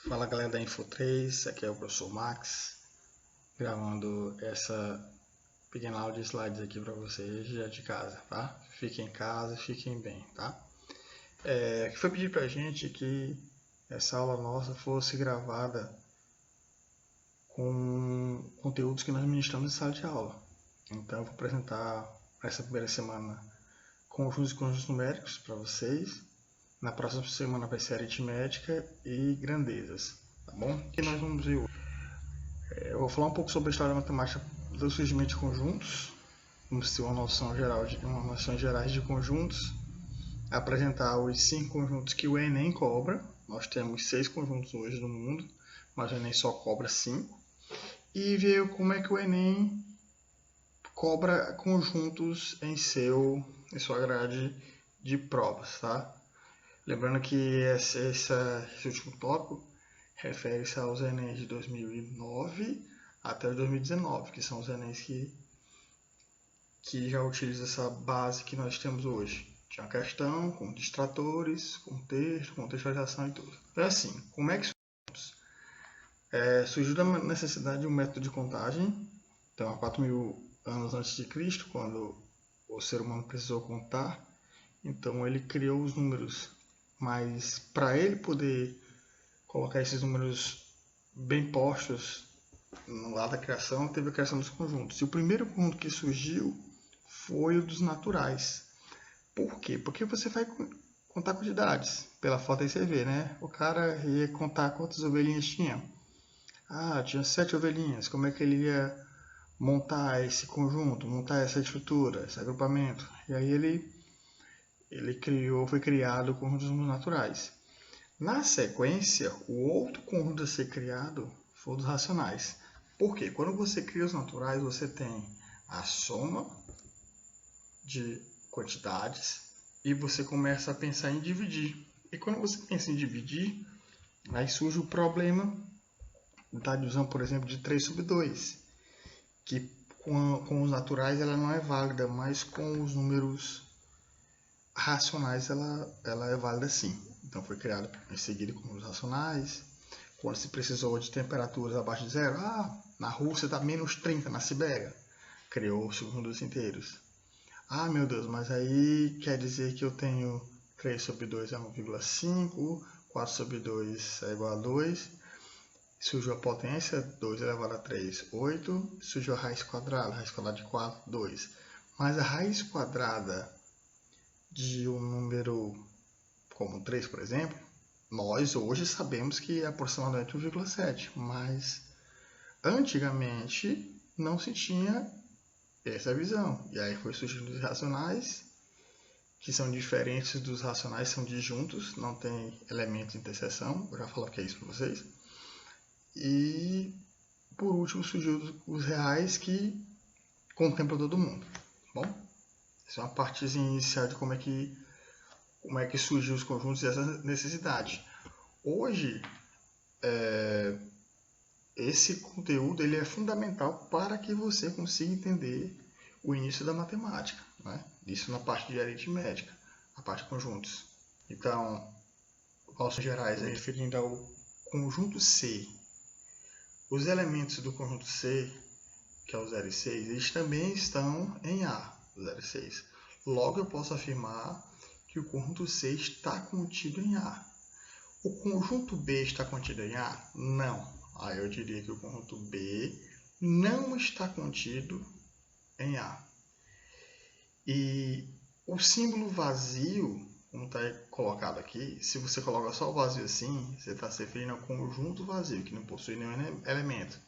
Fala galera da Info3, aqui é o professor Max, gravando essa pequena aula de slides aqui para vocês já de casa, tá? Fiquem em casa, fiquem bem, tá? Foi pedido pra gente que essa aula nossa fosse gravada com conteúdos que nós ministramos em sala de aula. Então eu vou apresentar para essa primeira semana conjuntos e conjuntos numéricos para vocês. Na próxima semana vai ser aritmética e grandezas, tá bom? E nós vamos ver hoje. Eu vou falar um pouco sobre a história da matemática do surgimento de conjuntos. Vamos ter uma noção gerais de conjuntos. Apresentar os 5 conjuntos que o Enem cobra. Nós temos 6 conjuntos hoje no mundo, mas o Enem só cobra 5. E ver como é que o Enem cobra conjuntos em sua grade de provas, tá? Lembrando que esse último tópico refere-se aos Enems de 2009 até 2019, que são os Enems que já utilizam essa base que nós temos hoje. Tinha uma questão com distratores, contexto, contextualização e tudo. Então assim, como é que surgiu da necessidade de um método de contagem? Então, há 4.000 anos antes de Cristo, quando o ser humano precisou contar, então ele criou os números. Mas para ele poder colocar esses números bem postos no lado da criação, teve a criação dos conjuntos. E o primeiro conjunto que surgiu foi o dos naturais. Por quê? Porque você vai contar quantidades. Pela foto aí você vê, né? O cara ia contar quantas ovelhinhas tinha. Ah, tinha 7 ovelhinhas. Como é que ele ia montar esse conjunto, montar essa estrutura, esse agrupamento? E aí foi criado o conjunto dos números naturais. Na sequência, o outro conjunto a ser criado foi o dos racionais. Por quê? Quando você cria os naturais, você tem a soma de quantidades e você começa a pensar em dividir. E quando você pensa em dividir, aí surge o problema da divisão, por exemplo, de 3 sobre 2, que com os naturais ela não é válida, mas com os números racionais ela é válida sim. Então foi criado em seguida com os racionais. Quando se precisou de temperaturas abaixo de zero, na Rússia está menos 30, na Sibéria, criou-se os números inteiros. Ah, meu Deus, mas aí quer dizer que eu tenho 3 sobre 2 é 1,5, 4 sobre 2 é igual a 2, surgiu a potência, 2 elevado a 3, 8, surgiu a raiz quadrada de 4, 2. Mas a raiz quadrada de um número como 3, por exemplo, nós hoje sabemos que é aproximadamente 1,7, mas antigamente não se tinha essa visão. E aí foi surgindo os racionais, que são diferentes dos racionais, são disjuntos, não tem elemento de interseção, eu já falo que é isso para vocês. E por último surgiu os reais, que contemplam todo mundo. Bom, essa é uma partezinha inicial de como é que surgiu os conjuntos e essa necessidade. Hoje, esse conteúdo ele é fundamental para que você consiga entender o início da matemática, né? Isso na parte de aritmética, a parte de conjuntos. Então, valores gerais, referindo ao conjunto C. Os elementos do conjunto C, que é o 0 e 6, eles também estão em A, o 0 e 6. Logo, eu posso afirmar que o conjunto C está contido em A. O conjunto B está contido em A? Não. Aí eu diria que o conjunto B não está contido em A. E o símbolo vazio, como está colocado aqui, se você coloca só o vazio assim, você está se referindo ao conjunto vazio, que não possui nenhum elemento.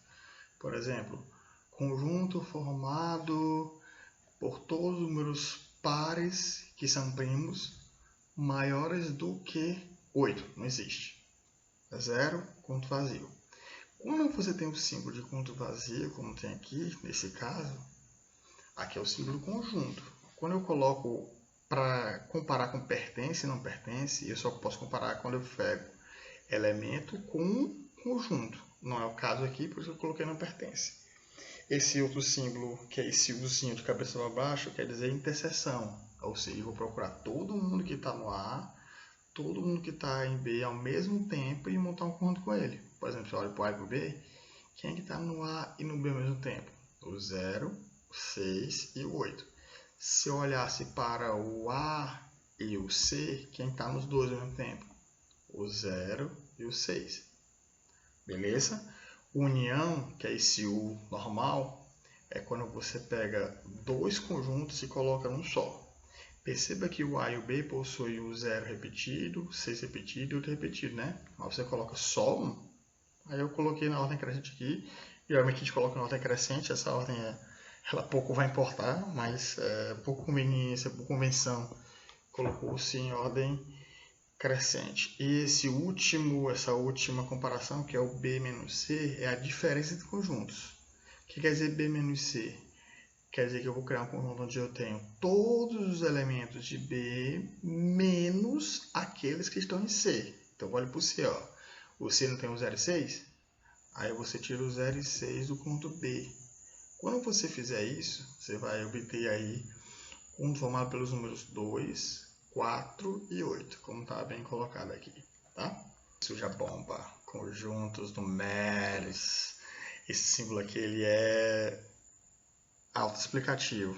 Por exemplo, conjunto formado por todos os números pares que são primos maiores do que 8. Não existe. É 0, conjunto vazio. Quando você tem o símbolo de conjunto vazio, como tem aqui, nesse caso, aqui é o símbolo conjunto. Quando eu coloco para comparar com pertence e não pertence, eu só posso comparar quando eu pego elemento com conjunto. Não é o caso aqui, por isso eu coloquei não pertence. Esse outro símbolo, que é esse Uzinho de cabeça para baixo, quer dizer interseção. Ou seja, eu vou procurar todo mundo que está no A, todo mundo que está em B ao mesmo tempo e montar um conjunto com ele. você olha para o A e para o B, quem é que está no A e no B ao mesmo tempo? O 0, o 6 e o 8. Se eu olhasse para o A e o C, quem está nos dois ao mesmo tempo? O 0 e o 6. Beleza? União, que é esse U normal, é quando você pega dois conjuntos e coloca num só. Perceba que o A e o B possuem o 0 repetido, o 6 repetido e o 8 repetido, né? Mas você coloca só um. Aí eu coloquei na ordem crescente aqui. Geralmente a gente coloca na ordem crescente, essa ordem ela pouco vai importar, mas por conveniência, por convenção, colocou-se em ordem crescente. E essa última comparação, que é o B menos C, é a diferença entre conjuntos. O que quer dizer B menos C? Quer dizer que eu vou criar um conjunto onde eu tenho todos os elementos de B menos aqueles que estão em C. Então, olha para o C. Ó. O C não tem o 0 e 6? Aí você tira o 0 e 6 do conjunto B. Quando você fizer isso, você vai obter aí um formado pelos números 2, 4 e 8, como está bem colocado aqui. Tá? Suja bomba, conjuntos numéricos. Esse símbolo aqui ele é autoexplicativo.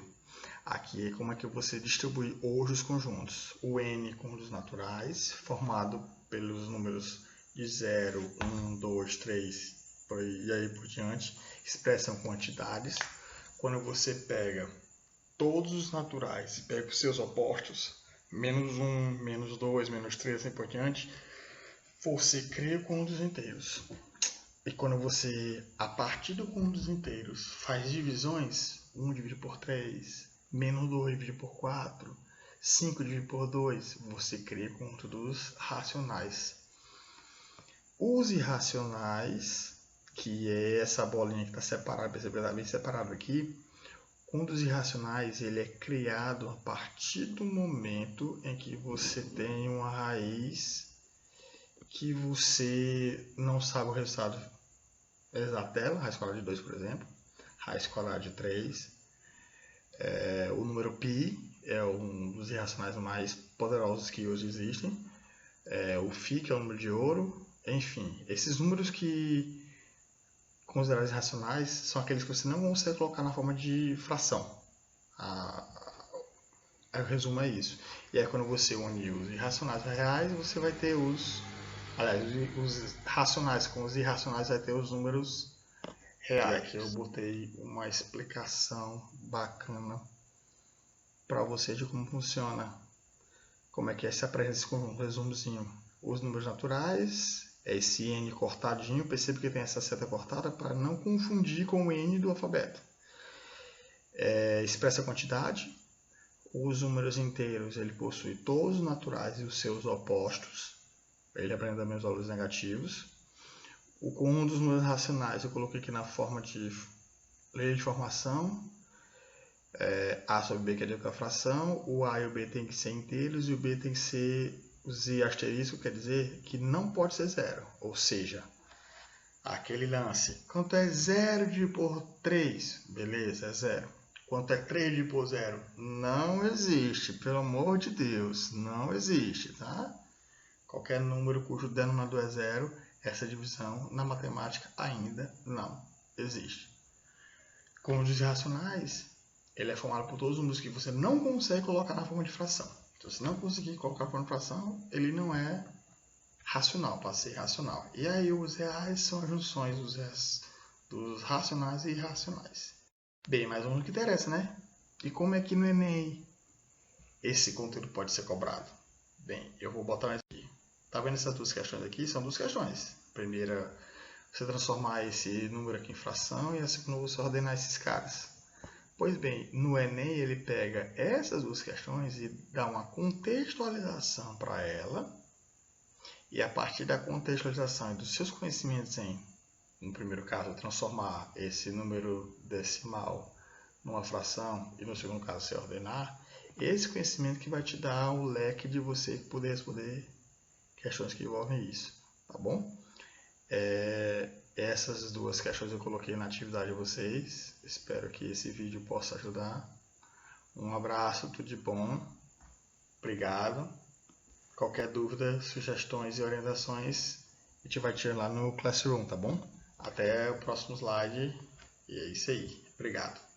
Aqui é como é que você distribui hoje os conjuntos. O N, conjuntos naturais, formado pelos números de 0, 1, 2, 3, e aí por diante, expressam quantidades. Quando você pega todos os naturais e pega os seus opostos, menos 1, menos 2, menos 3, assim por diante, você cria conjuntos inteiros. E quando você, a partir do conjunto dos inteiros, faz divisões, 1 dividido por 3, menos 2 dividido por 4, 5 dividido por 2, você cria o conjunto dos racionais. Os irracionais, que é essa bolinha que está separada, percebe que está bem separado aqui, um dos irracionais ele é criado a partir do momento em que você tem uma raiz que você não sabe o resultado exato dela, raiz quadrada de 2, por exemplo, raiz quadrada de 3. O número π é um dos irracionais mais poderosos que hoje existem. O φ, que é o número de ouro. Enfim, esses números que considerados irracionais são aqueles que você não consegue colocar na forma de fração. O resumo é isso. E aí quando você une os irracionais reais, você vai ter os racionais com os irracionais, vai ter os números reais. E aqui eu botei uma explicação bacana para você de como funciona, como é que se apresenta esse conjunto, resumozinho. Os números naturais, esse N cortadinho, percebe que tem essa seta cortada para não confundir com o N do alfabeto. Expressa a quantidade. Os números inteiros, ele possui todos os naturais e os seus opostos. Ele apresenta também os valores negativos. O conjunto dos números racionais eu coloquei aqui na forma de lei de formação. A sobre B, que é a fração. O A e o B tem que ser inteiros e o B tem que ser o Z asterisco, quer dizer que não pode ser zero. Ou seja, aquele lance. Quanto é 0 dividido por 3? Beleza, é 0. Quanto é 3 dividido por 0? Não existe, pelo amor de Deus, não existe, tá? Qualquer número cujo denominador é 0, essa divisão na matemática ainda não existe. Como os irracionais, ele é formado por todos os números que você não consegue colocar na forma de fração. Então, se não conseguir colocar na forma de fração, ele não é racional, passa a ser racional. E aí os reais são as junções dos racionais e irracionais. Bem, mas vamos no que interessa, né? E como é que no Enem esse conteúdo pode ser cobrado? Bem, eu vou botar aqui. Tá vendo essas duas questões aqui? São duas questões. A primeira, você transformar esse número aqui em fração, e a segunda, você ordenar esses caras. Pois bem, no Enem ele pega essas duas questões e dá uma contextualização para ela. E a partir da contextualização e dos seus conhecimentos no primeiro caso, transformar esse número decimal numa fração e no segundo caso, você ordenar, esse conhecimento que vai te dar o leque de você poder responder questões que envolvem isso, tá bom? Essas duas questões eu coloquei na atividade de vocês, espero que esse vídeo possa ajudar. Um abraço, tudo de bom, obrigado. Qualquer dúvida, sugestões e orientações, a gente vai tirar lá no Classroom, tá bom? Até o próximo slide. E é isso aí. Obrigado.